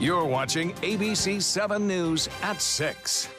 You're watching ABC7 News at 6.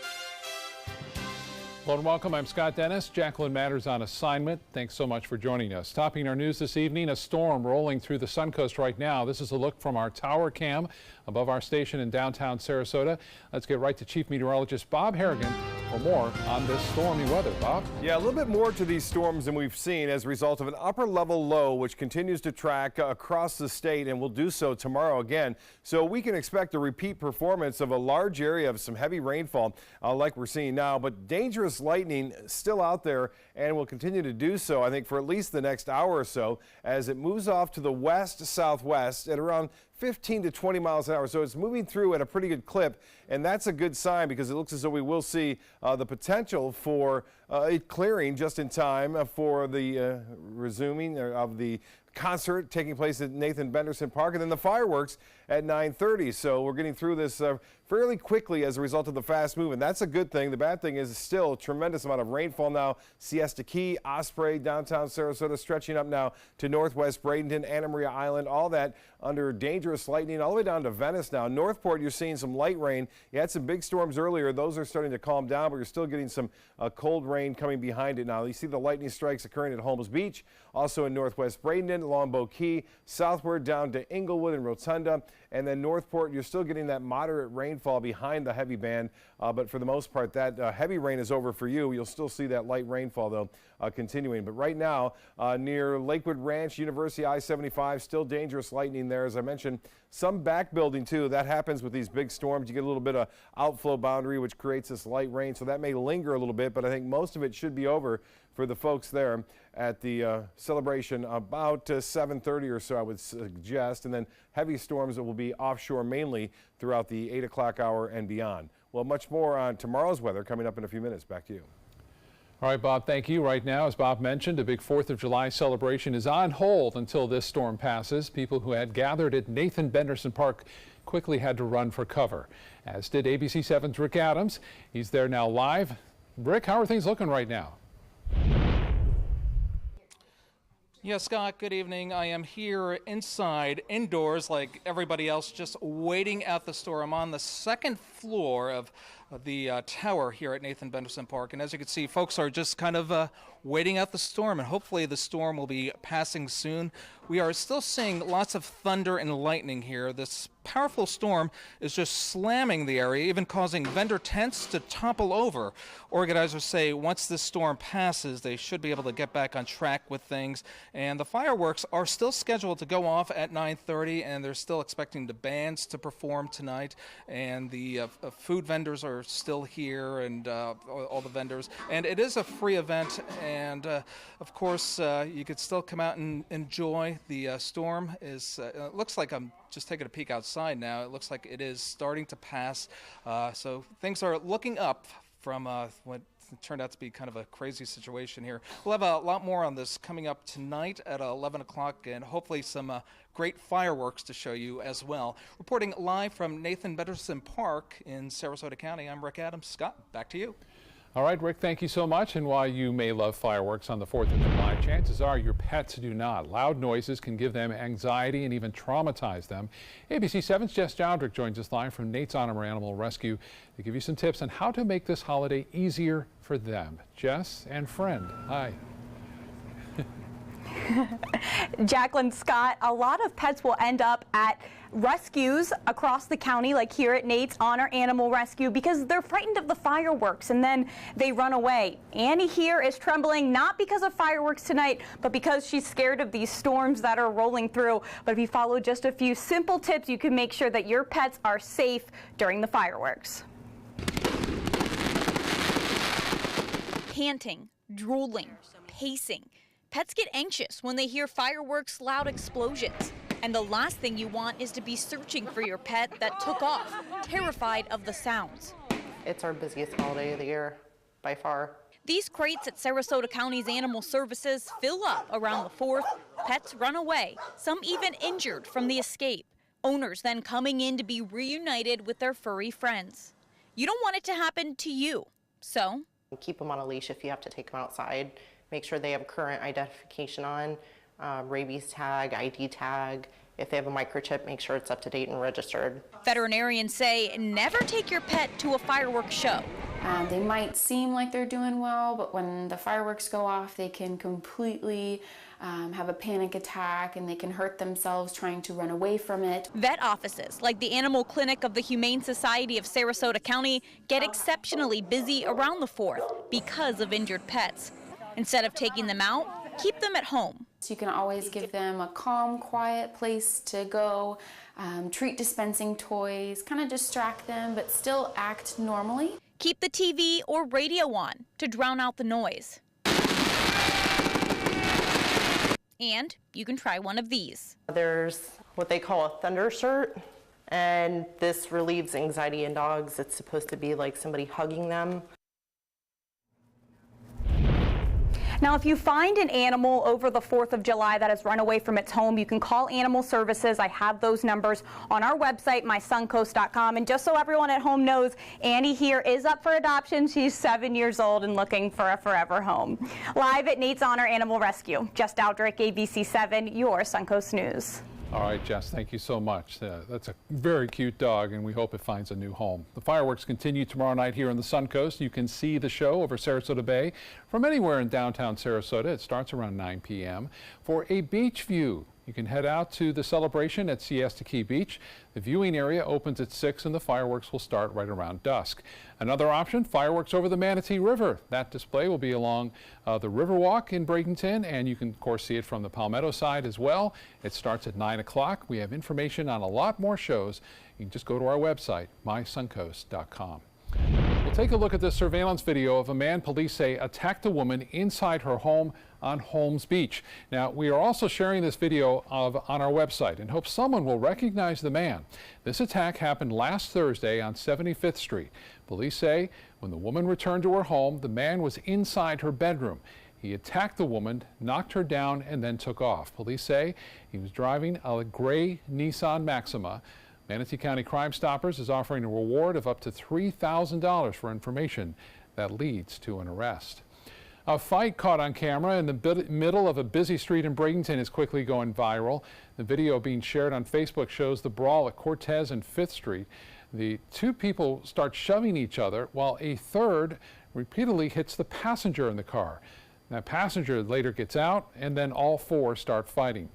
Hello and welcome. I'm Scott Dennis. Jacqueline Matters on assignment. Thanks so much for joining us. Topping our news this evening, a storm rolling through the Suncoast right now. This is a look from our tower cam above our station in downtown Sarasota. Let's get right to Chief Meteorologist Bob Harrigan for more on this stormy weather. Bob? Yeah, a little bit more to these storms than we've seen as a result of an upper level low which continues to track across the state and will do so tomorrow again. So we can expect a repeat performance of a large area of some heavy rainfall like we're seeing now, but dangerous lightning still out there and will continue to do so, I think, for at least the next hour or so as it moves off to the west-southwest at around 15 to 20 miles an hour. So it's moving through at a pretty good clip, and that's a good sign because it looks as though we will see the potential for it clearing just in time for the resuming of the concert taking place at Nathan Benderson Park, and then the fireworks at 9:30. So we're getting through this fairly quickly as a result of the fast move, and that's a good thing. The bad thing is still a tremendous amount of rainfall now. Siesta Key, Osprey, downtown Sarasota, stretching up now to northwest Bradenton, Anna Maria Island, all that under dangerous lightning, all the way down to Venice now. Northport, you're seeing some light rain. You had some big storms earlier. Those are starting to calm down, but you're still getting some cold rain coming behind it now. You see the lightning strikes occurring at Holmes Beach, also in northwest Bradenton, Longboat Key, southward down to Inglewood and Rotunda, and then Northport, you're still getting that moderate rainfall behind the heavy band, but for the most part, that heavy rain is over for you. You'll still see that light rainfall, though, continuing. But right now, near Lakewood Ranch, University I-75, still dangerous lightning there. As I mentioned, some back building, too. That happens with these big storms. You get a little bit of outflow boundary, which creates this light rain, so that may linger a little bit, but I think most of it should be over for the folks there at the celebration about 7:30 or so, I would suggest, and then heavy storms that will be offshore mainly throughout the 8 o'clock hour and beyond. Well, much more on tomorrow's weather coming up in a few minutes. Back to you. All right, Bob, thank you. Right now, as Bob mentioned, a big 4th of July celebration is on hold until this storm passes. People who had gathered at Nathan Benderson Park quickly had to run for cover, as did ABC7's Rick Adams. He's there now live. Rick, how are things looking right now? Yeah, Scott, good evening. I am here indoors, like everybody else, just waiting at the storm. I'm on the second floor of the tower here at Nathan Benderson Park. And as you can see, folks are just kind of waiting out the storm, and hopefully the storm will be passing soon. We are still seeing lots of thunder and lightning here. This powerful storm is just slamming the area, even causing vendor tents to topple over. Organizers say once this storm passes, they should be able to get back on track with things. And the fireworks are still scheduled to go off at 9:30, and they're still expecting the bands to perform tonight. And the food vendors are still here, and all the vendors. And it is a free event, and of course, you could still come out and enjoy. The storm is, it looks like I'm just taking a peek outside now. It looks like it is starting to pass. So things are looking up from what turned out to be kind of a crazy situation here. We'll have a lot more on this coming up tonight at 11 o'clock, and hopefully some great fireworks to show you as well. Reporting live from Nathan Benderson Park in Sarasota County, I'm Rick Adams. Scott, back to you. All right, Rick, thank you so much. And while you may love fireworks on the 4th of July, chances are your pets do not. Loud noises can give them anxiety and even traumatize them. ABC7's Jess Jowdrick joins us live from Nate's Honor Animal Rescue to give you some tips on how to make this holiday easier for them. Jess and friend, hi. Jacqueline, Scott, a lot of pets will end up at rescues across the county, like here at Nate's Honor Animal Rescue, because they're frightened of the fireworks and then they run away. Annie here is trembling, not because of fireworks tonight, but because she's scared of these storms that are rolling through. But if you follow just a few simple tips, you can make sure that your pets are safe during the fireworks. Panting, drooling, pacing. Pets get anxious when they hear fireworks, loud explosions. And the last thing you want is to be searching for your pet that took off, terrified of the sounds. It's our busiest holiday of the year, by far. These crates at Sarasota County's Animal Services fill up around the 4th. Pets run away, some even injured from the escape. Owners then coming in to be reunited with their furry friends. You don't want it to happen to you, so keep them on a leash if you have to take them outside. Make sure they have current identification on, rabies tag, ID tag, If they have a microchip, make sure it's up to date and registered. Veterinarians say never take your pet to a fireworks show. They might seem like they're doing well, but when the fireworks go off, they can completely have a panic attack and they can hurt themselves trying to run away from it. Vet offices, like the Animal Clinic of the Humane Society of Sarasota County, get exceptionally busy around the 4th because of injured pets. Instead of taking them out, keep them at home. So you can always give them a calm, quiet place to go, treat dispensing toys, kind of distract them, but still act normally. Keep the TV or radio on to drown out the noise. And you can try one of these. There's what they call a thunder shirt, and this relieves anxiety in dogs. It's supposed to be like somebody hugging them. Now, if you find an animal over the 4th of July that has run away from its home, you can call Animal Services. I have those numbers on our website, mysuncoast.com. And just so everyone at home knows, Annie here is up for adoption. She's 7 years old and looking for a forever home. Live at Nate's Honor Animal Rescue. Jess Dowdrick, ABC7, your Suncoast News. All right, Jess, thank you so much. That's a very cute dog, and we hope it finds a new home. The fireworks continue tomorrow night here on the Suncoast. You can see the show over Sarasota Bay from anywhere in downtown Sarasota. It starts around 9 p.m. For a beach view, you can head out to the celebration at Siesta Key Beach. The viewing area opens at 6 and the fireworks will start right around dusk. Another option, fireworks over the Manatee River. That display will be along the Riverwalk in Bradenton, and you can, of course, see it from the Palmetto side as well. It starts at 9 o'clock. We have information on a lot more shows. You can just go to our website, mysuncoast.com. We'll take a look at this surveillance video of a man police say attacked a woman inside her home on Holmes Beach. Now, we are also sharing this video on our website and hope someone will recognize the man. This attack happened last Thursday on 75th Street. Police say when the woman returned to her home, the man was inside her bedroom. He attacked the woman, knocked her down, and then took off. Police say he was driving a gray Nissan Maxima. Manatee County Crime Stoppers is offering a reward of up to $3,000 for information that leads to an arrest. A fight caught on camera in the middle of a busy street in Bradenton is quickly going viral. The video being shared on Facebook shows the brawl at Cortez and 5th Street. The two people start shoving each other while a third repeatedly hits the passenger in the car. That passenger later gets out, and then all four start fighting.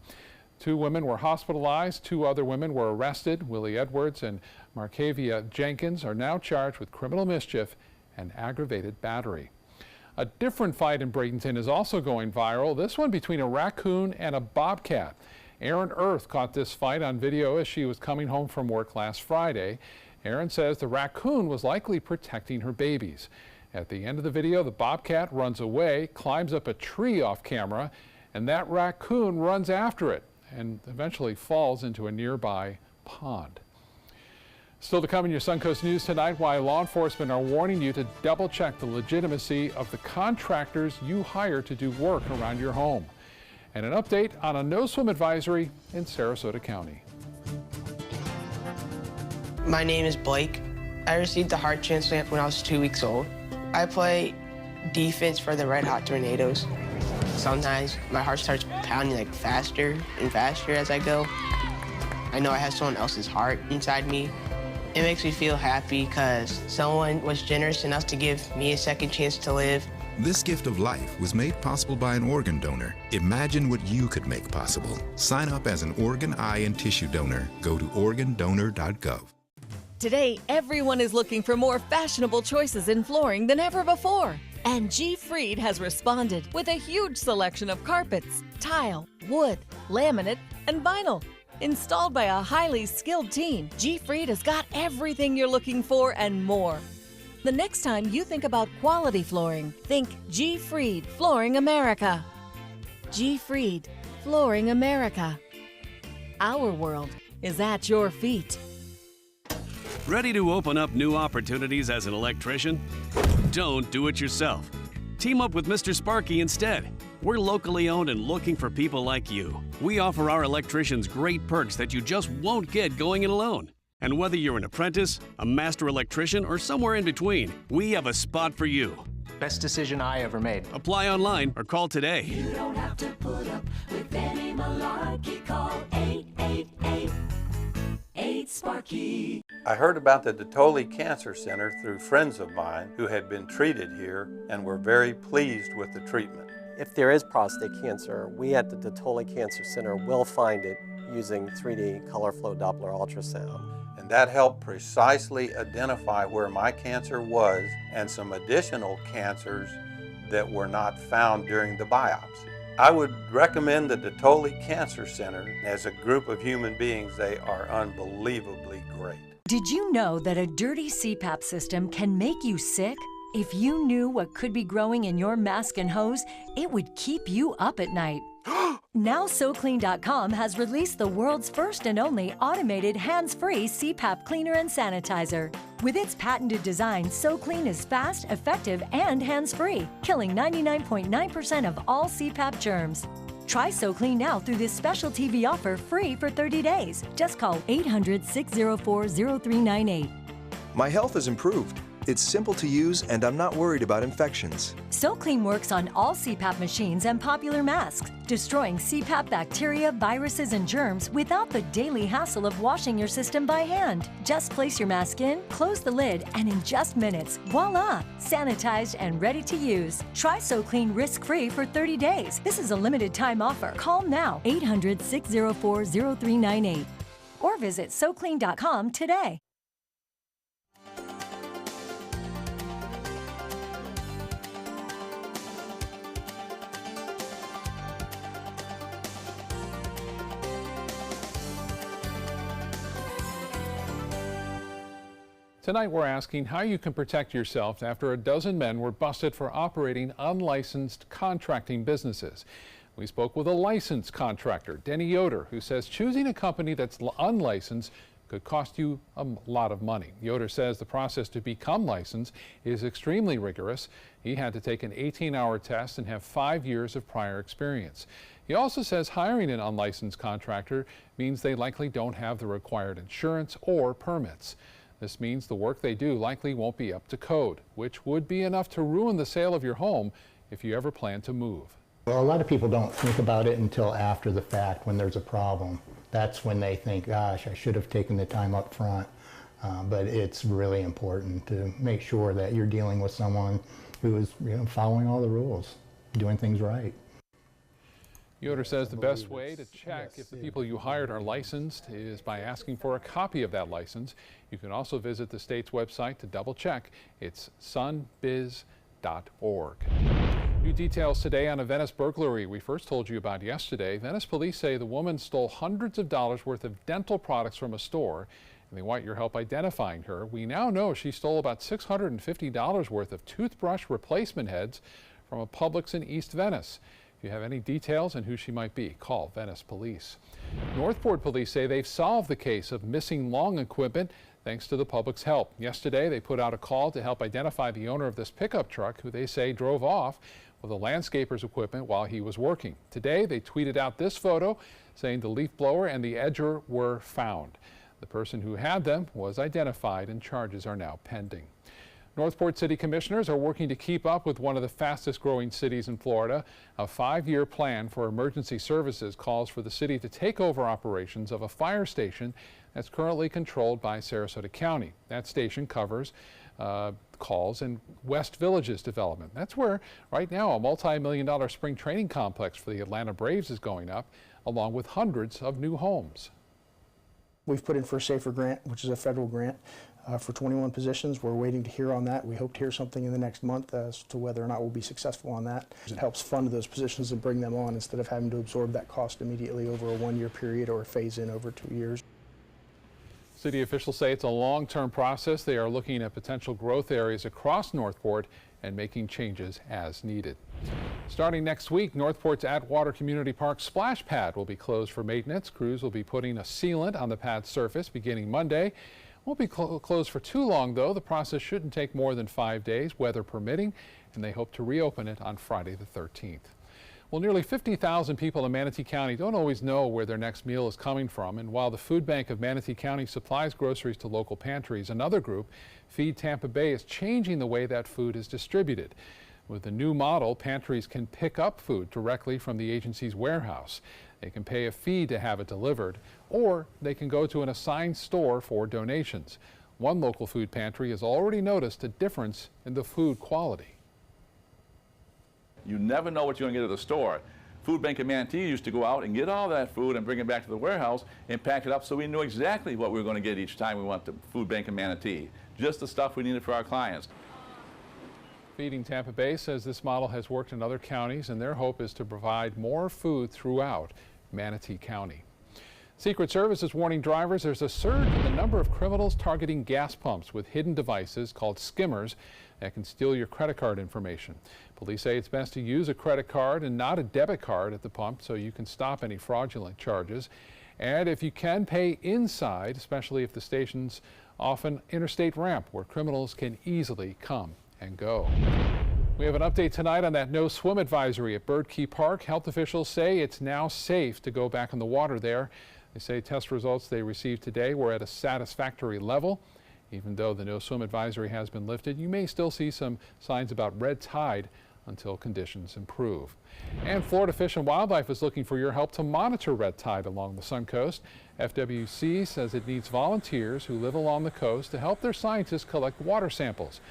2 women were hospitalized. 2 other women were arrested. Willie Edwards and Markavia Jenkins are now charged with criminal mischief and aggravated battery. A different fight in Bradenton is also going viral, this one between a raccoon and a bobcat. Erin Earth caught this fight on video as she was coming home from work last Friday. Erin says the raccoon was likely protecting her babies. At the end of the video, the bobcat runs away, climbs up a tree off camera, and that raccoon runs after it and eventually falls into a nearby pond. Still to come in your Suncoast News tonight, why law enforcement are warning you to double check the legitimacy of the contractors you hire to do work around your home. And an update on a no-swim advisory in Sarasota County. My name is Blake. I received a heart transplant when I was 2 weeks old. I play defense for the Red Hot Tornadoes. Sometimes my heart starts pounding like faster and faster as I go. I know I have someone else's heart inside me. It makes me feel happy because someone was generous enough to give me a second chance to live. This gift of life was made possible by an organ donor. Imagine what you could make possible. Sign up as an organ, eye, and tissue donor. Go to organdonor.gov. Today, everyone is looking for more fashionable choices in flooring than ever before. And G. Fried has responded with a huge selection of carpets, tile, wood, laminate, and vinyl. Installed by a highly skilled team, G. Fried has got everything you're looking for and more. The next time you think about quality flooring, think G. Fried Flooring America. G. Fried Flooring America. Our world is at your feet. Ready to open up new opportunities as an electrician? Don't do it yourself. Team up with Mr. Sparky instead. We're locally owned and looking for people like you. We offer our electricians great perks that you just won't get going it alone. And whether you're an apprentice, a master electrician, or somewhere in between, we have a spot for you. Best decision I ever made. Apply online or call today. You don't have to put up with any malarkey. Call 888-8-SPARKY. I heard about the Detoli Cancer Center through friends of mine who had been treated here and were very pleased with the treatment. If there is prostate cancer, we at the Detoli Cancer Center will find it using 3D color flow Doppler ultrasound. And that helped precisely identify where my cancer was and some additional cancers that were not found during the biopsy. I would recommend the Detoli Cancer Center. As a group of human beings, they are unbelievably great. Did you know that a dirty CPAP system can make you sick? If you knew what could be growing in your mask and hose, it would keep you up at night. Now SoClean.com has released the world's first and only automated hands-free CPAP cleaner and sanitizer. With its patented design, SoClean is fast, effective, and hands-free, killing 99.9% of all CPAP germs. Try SoClean now through this special TV offer free for 30 days. Just call 800-604-0398. My health has improved. It's simple to use, and I'm not worried about infections. SoClean works on all CPAP machines and popular masks, destroying CPAP bacteria, viruses, and germs without the daily hassle of washing your system by hand. Just place your mask in, close the lid, and in just minutes, voila! Sanitized and ready to use. Try SoClean risk-free for 30 days. This is a limited time offer. Call now, 800-604-0398, or visit SoClean.com today. Tonight we're asking how you can protect yourself after a dozen men were busted for operating unlicensed contracting businesses. We spoke with a licensed contractor, Denny Yoder, who says choosing a company that's unlicensed could cost you a lot of money. Yoder says the process to become licensed is extremely rigorous. He had to take an 18-hour test and have 5 years of prior experience. He also says hiring an unlicensed contractor means they likely don't have the required insurance or permits. This means the work they do likely won't be up to code, which would be enough to ruin the sale of your home if you ever plan to move. Well, a lot of people don't think about it until after the fact when there's a problem. That's when they think, gosh, I should have taken the time up front. But it's really important to make sure that you're dealing with someone who is following all the rules, doing things right. Yoder says the best way to check if the people you hired are licensed is by asking for a copy of that license. You can also visit the state's website to double check. It's sunbiz.org. New details today on a Venice burglary we first told you about yesterday. Venice police say the woman stole hundreds of dollars worth of dental products from a store, and they want your help identifying her. We now know she stole about $650 worth of toothbrush replacement heads from a Publix in East Venice. If you have any details on who she might be, call Venice Police. Northport Police say they've solved the case of missing lawn equipment thanks to the public's help. Yesterday, they put out a call to help identify the owner of this pickup truck, who they say drove off with a landscaper's equipment while he was working. Today, they tweeted out this photo saying the leaf blower and the edger were found. The person who had them was identified and charges are now pending. Northport City Commissioners are working to keep up with one of the fastest growing cities in Florida. A 5-year plan for emergency services calls for the city to take over operations of a fire station that's currently controlled by Sarasota County. That station covers calls in West Villages development. That's where right now a multi-million-dollar spring training complex for the Atlanta Braves is going up, along with hundreds of new homes. We've put in for a SAFER grant, which is a federal grant. For 21 positions. We're waiting to hear on that. We hope to hear something in the next month as to whether or not we'll be successful on that. It helps fund those positions and bring them on instead of having to absorb that cost immediately over a 1-year period or phase in over 2 years. City officials say it's a long-term process. They are looking at potential growth areas across Northport and making changes as needed. Starting next week, Northport's Atwater Community Park splash pad will be closed for maintenance. Crews will be putting a sealant on the pad's surface beginning Monday. Won't be closed for too long, though. The process shouldn't take more than 5 days, weather permitting, and they hope to reopen it on Friday the 13th. Well, nearly 50,000 people in Manatee County don't always know where their next meal is coming from, and while the Food Bank of Manatee County supplies groceries to local pantries, another group, Feed Tampa Bay, is changing the way that food is distributed. With the new model, pantries can pick up food directly from the agency's warehouse. They can pay a fee to have it delivered, or they can go to an assigned store for donations. One local food pantry has already noticed a difference in the food quality. You never know what you're going to get at the store. Food Bank of Manatee used to go out and get all that food and bring it back to the warehouse and pack it up so we knew exactly what we were going to get each time we went to Food Bank of Manatee. Just the stuff we needed for our clients. Feeding Tampa Bay says this model has worked in other counties, and their hope is to provide more food throughout Manatee County. Secret Service is warning drivers there's a surge in the number of criminals targeting gas pumps with hidden devices called skimmers that can steal your credit card information. Police say it's best to use a credit card and not a debit card at the pump so you can stop any fraudulent charges. And if you can, pay inside, especially if the station's off an interstate ramp where criminals can easily come and go. We have an update tonight on that no swim advisory at Bird Key Park. Health officials say it's now safe to go back in the water there. They say test results they received today were at a satisfactory level. Even though the no swim advisory has been lifted, you may still see some signs about red tide until conditions improve. And Florida Fish and Wildlife is looking for your help to monitor red tide along the Suncoast. FWC says it needs volunteers who live along the coast to help their scientists collect water samples.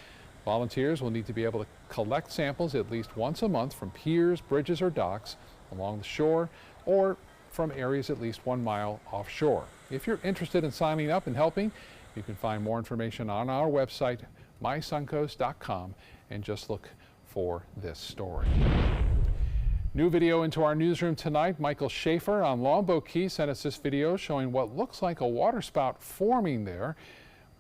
Volunteers will need to be able to collect samples at least once a month from piers, bridges, or docks along the shore, or from areas at least 1 mile offshore. If you're interested in signing up and helping, you can find more information on our website, mysuncoast.com, and just look for this story. New video into our newsroom tonight. Michael Schaefer on Longboat Key sent us this video showing what looks like a waterspout forming there.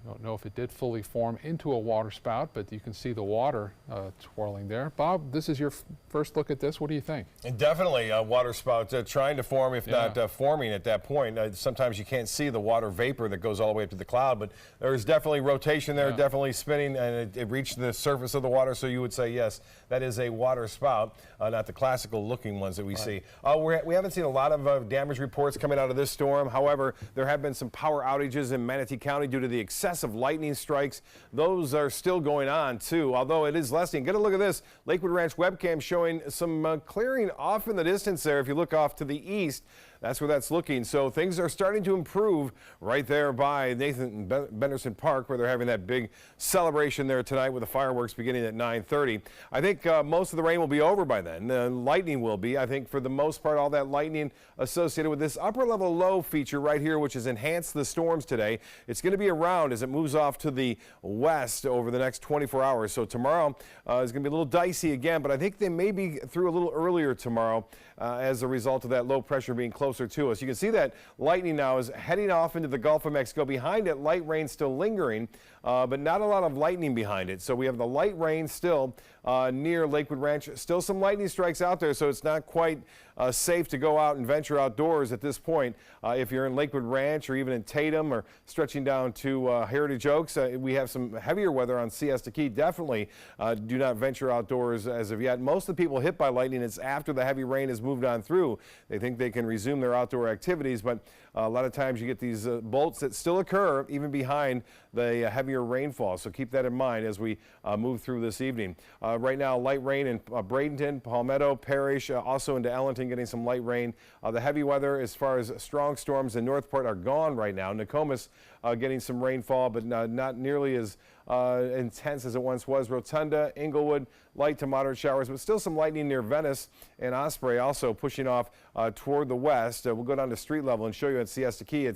I don't know if it did fully form into a waterspout, but you can see the water twirling there. Bob, this is your first look at this. What do you think? And definitely a waterspout trying to form, if not forming at that point. Sometimes you can't see the water vapor that goes all the way up to the cloud, but there's definitely rotation there, definitely spinning, and it reached the surface of the water, so you would say, yes, that is a water spout, not the classical looking ones that we see. We haven't seen a lot of damage reports coming out of this storm. However, there have been some power outages in Manatee County due to the excessive lightning strikes. Those are still going on too, although it is lessening. Get a look at this Lakewood Ranch webcam showing some clearing off in the distance there. If you look off to the east, that's where that's looking. So things are starting to improve right there by Nathan Benderson Park, where they're having that big celebration there tonight with the fireworks beginning at 9:30. I think most of the rain will be over by then. The lightning will be. I think for the most part, all that lightning associated with this upper level low feature right here, which has enhanced the storms today. It's going to be around as it moves off to the west over the next 24 hours. So tomorrow is going to be a little dicey again, but I think they may be through a little earlier tomorrow as a result of that low pressure being closer to us. You can see that lightning now is heading off into the Gulf of Mexico. Behind it, light rain still lingering, but not a lot of lightning behind it. So we have the light rain still near Lakewood Ranch. Still some lightning strikes out there, so it's not quite safe to go out and venture outdoors at this point. If you're in Lakewood Ranch or even in Tatum or stretching down to Heritage Oaks, we have some heavier weather on Siesta Key. Definitely do not venture outdoors as of yet. Most of the people hit by lightning, it's after the heavy rain has moved on through. They think they can resume their outdoor activities, but a lot of times you get these bolts that still occur even behind the heavier rainfall. So keep that in mind as we move through this evening. Right now, light rain in Bradenton, Palmetto Parish, also into Ellington, getting some light rain. The heavy weather as far as strong storms in Northport are gone right now. Nokomis getting some rainfall, but not nearly as intense as it once was. Rotunda, Inglewood, light to moderate showers, but still some lightning near Venice and Osprey also pushing off toward the west. We'll go down to street level and show you at Siesta Key.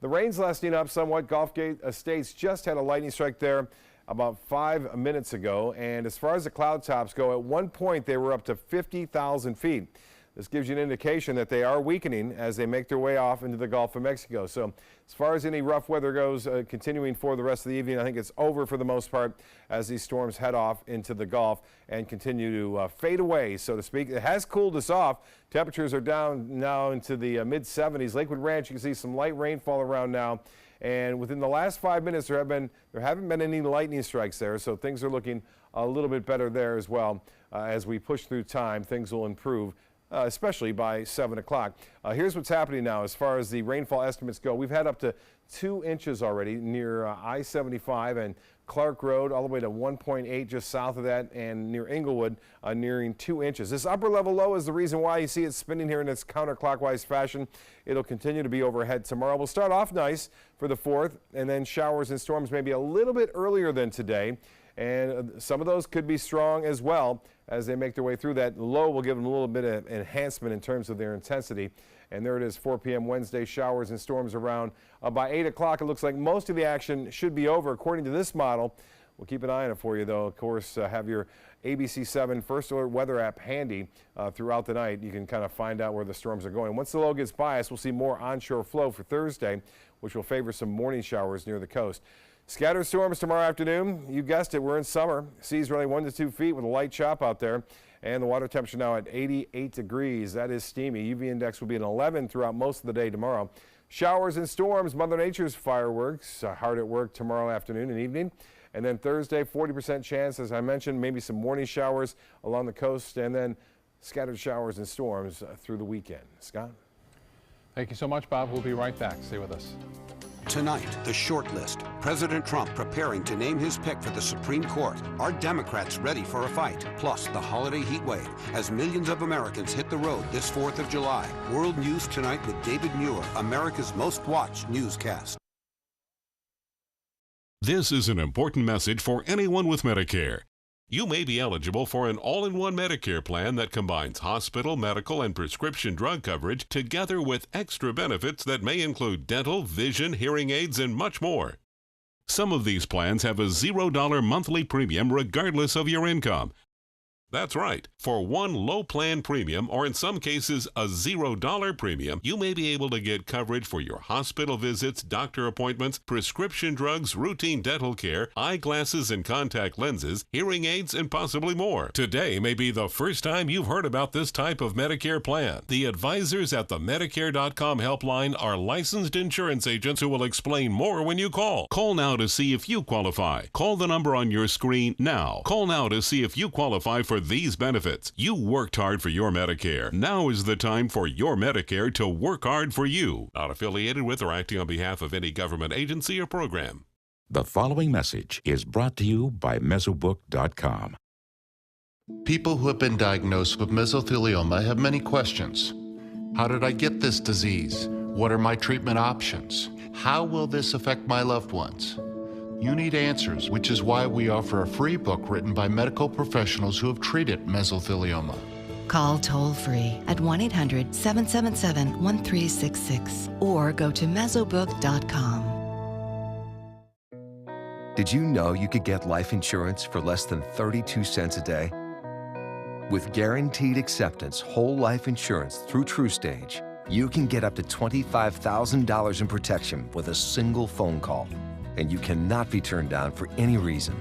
The rain's lessening up somewhat. Gulfgate Estates just had a lightning strike there about 5 minutes ago. And as far as the cloud tops go, at one point they were up to 50,000 feet. This gives you an indication that they are weakening as they make their way off into the Gulf of Mexico. So as far as any rough weather goes, continuing for the rest of the evening, I think it's over for the most part as these storms head off into the Gulf and continue to fade away, so to speak. It has cooled us off. Temperatures are down now into the mid-70s. Lakewood Ranch, you can see some light rainfall around now. And within the last 5 minutes, there haven't been any lightning strikes there, so things are looking a little bit better there as well. As we push through time, things will improve especially by 7 o'clock. Here's what's happening now as far as the rainfall estimates go. We've had up to 2 inches already near I-75 and Clark Road, all the way to 1.8 just south of that, and near Inglewood, nearing 2 inches. This upper level low is the reason why you see it spinning here in its counterclockwise fashion. It'll continue to be overhead tomorrow. We'll start off nice for the 4th, and then showers and storms maybe a little bit earlier than today. And some of those could be strong as well as they make their way through. That low will give them a little bit of enhancement in terms of their intensity. And there it is, 4 p.m. Wednesday, showers and storms around. By 8 o'clock, it looks like most of the action should be over according to this model. We'll keep an eye on it for you, though. Of course, have your ABC7 First Alert weather app handy throughout the night. You can kind of find out where the storms are going. Once the low gets by us, we'll see more onshore flow for Thursday, which will favor some morning showers near the coast. Scattered storms tomorrow afternoon. You guessed it, we're in summer. Seas running 1 to 2 feet with a light chop out there. And the water temperature now at 88 degrees. That is steamy. UV index will be an 11 throughout most of the day tomorrow. Showers and storms, Mother Nature's fireworks hard at work tomorrow afternoon and evening. And then Thursday, 40% chance, as I mentioned, maybe some morning showers along the coast, and then scattered showers and storms through the weekend. Scott? Thank you so much, Bob. We'll be right back. Stay with us. Tonight, the short list. President Trump preparing to name his pick for the Supreme Court. Are Democrats ready for a fight? Plus, the holiday heat wave as millions of Americans hit the road this 4th of July. World News Tonight with David Muir, America's most watched newscast. This is an important message for anyone with Medicare. You may be eligible for an all-in-one Medicare plan that combines hospital, medical, and prescription drug coverage together with extra benefits that may include dental, vision, hearing aids, and much more. Some of these plans have a $0 monthly premium regardless of your income. That's right. For one low plan premium, or in some cases a $0 premium, you may be able to get coverage for your hospital visits, doctor appointments, prescription drugs, routine dental care, eyeglasses and contact lenses, hearing aids, and possibly more. Today may be the first time you've heard about this type of Medicare plan. The advisors at the Medicare.com helpline are licensed insurance agents who will explain more when you call. Call now to see if you qualify. Call the number on your screen now. Call now to see if you qualify for these benefits. You worked hard for your Medicare. Now is the time for your Medicare to work hard for you. Not affiliated with or acting on behalf of any government agency or program. The following message is brought to you by Mesobook.com. People who have been diagnosed with mesothelioma have many questions. How did I get this disease? What are my treatment options? How will this affect my loved ones? You need answers, which is why we offer a free book written by medical professionals who have treated mesothelioma. Call toll-free at 1-800-777-1366 or go to mesobook.com. Did you know you could get life insurance for less than 32 cents a day? With guaranteed acceptance whole life insurance through TrueStage, you can get up to $25,000 in protection with a single phone call. And you cannot be turned down for any reason.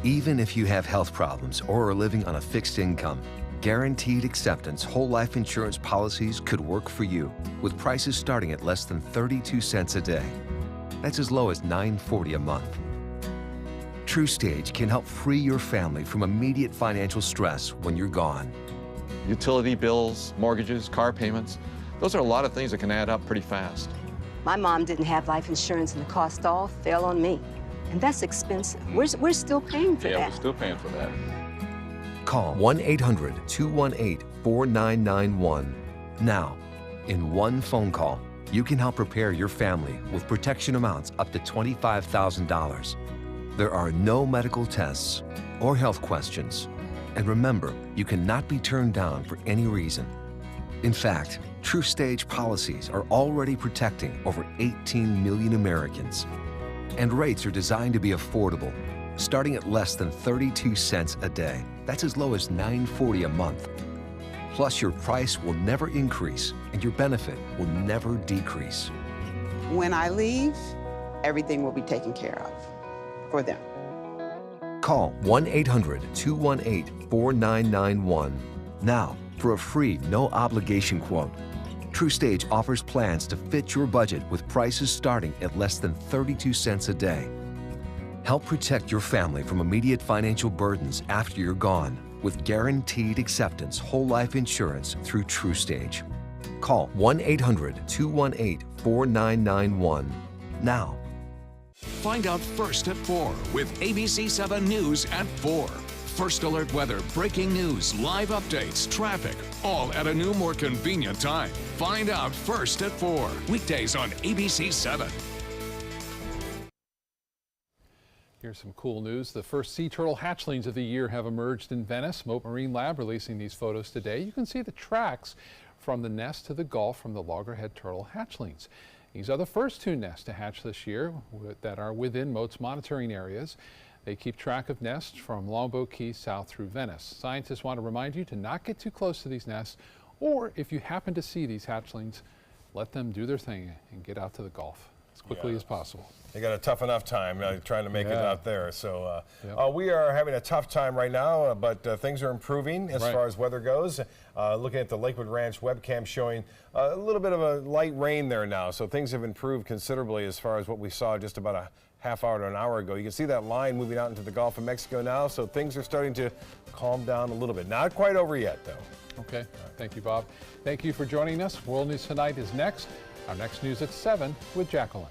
Even if you have health problems or are living on a fixed income, guaranteed acceptance whole life insurance policies could work for you with prices starting at less than 32 cents a day. That's as low as $9.40 a month. TrueStage can help free your family from immediate financial stress when you're gone. Utility bills, mortgages, car payments, those are a lot of things that can add up pretty fast. My mom didn't have life insurance and the cost all fell on me. And that's expensive. We're still paying for that. Yeah, we're still paying for that. Call 1-800-218-4991. Now, in one phone call, you can help prepare your family with protection amounts up to $25,000. There are no medical tests or health questions. And remember, you cannot be turned down for any reason. In fact, TrueStage policies are already protecting over 18 million Americans. And rates are designed to be affordable, starting at less than 32 cents a day. That's as low as $9.40 a month. Plus, your price will never increase and your benefit will never decrease. When I leave, everything will be taken care of for them. Call 1-800-218-4991 now for a free, no-obligation quote. TrueStage offers plans to fit your budget with prices starting at less than 32 cents a day. Help protect your family from immediate financial burdens after you're gone. with guaranteed acceptance whole life insurance through TruStage. Call 1-800-218-4991 now. Find out first at 4 with ABC7 News at 4. First alert weather, breaking news, live updates, traffic, all at a new, more convenient time. Find out first at 4. Weekdays on ABC7. Here's some cool news. The first sea turtle hatchlings of the year have emerged in Venice. Moat Marine Lab releasing these photos today. You can see the tracks from the nest to the Gulf from the loggerhead turtle hatchlings. These are the first 2 nests to hatch this year that are within Moat's monitoring areas. They keep track of nests from Longboat Key south through Venice. Scientists want to remind you to not get too close to these nests, or if you happen to see these hatchlings, let them do their thing and get out to the Gulf as quickly as possible. They got a tough enough time trying to make it out there. So we are having a tough time right now, but things are improving as far as weather goes. Looking at the Lakewood Ranch webcam showing a little bit of a light rain there now. So things have improved considerably as far as what we saw just about a half hour to an hour ago. You can see that line moving out into the Gulf of Mexico now. So things are starting to calm down a little bit. Not quite over yet, though. Okay. Thank you, Bob. Thank you for joining us. World News Tonight is next. Our next news at 7 with Jacqueline.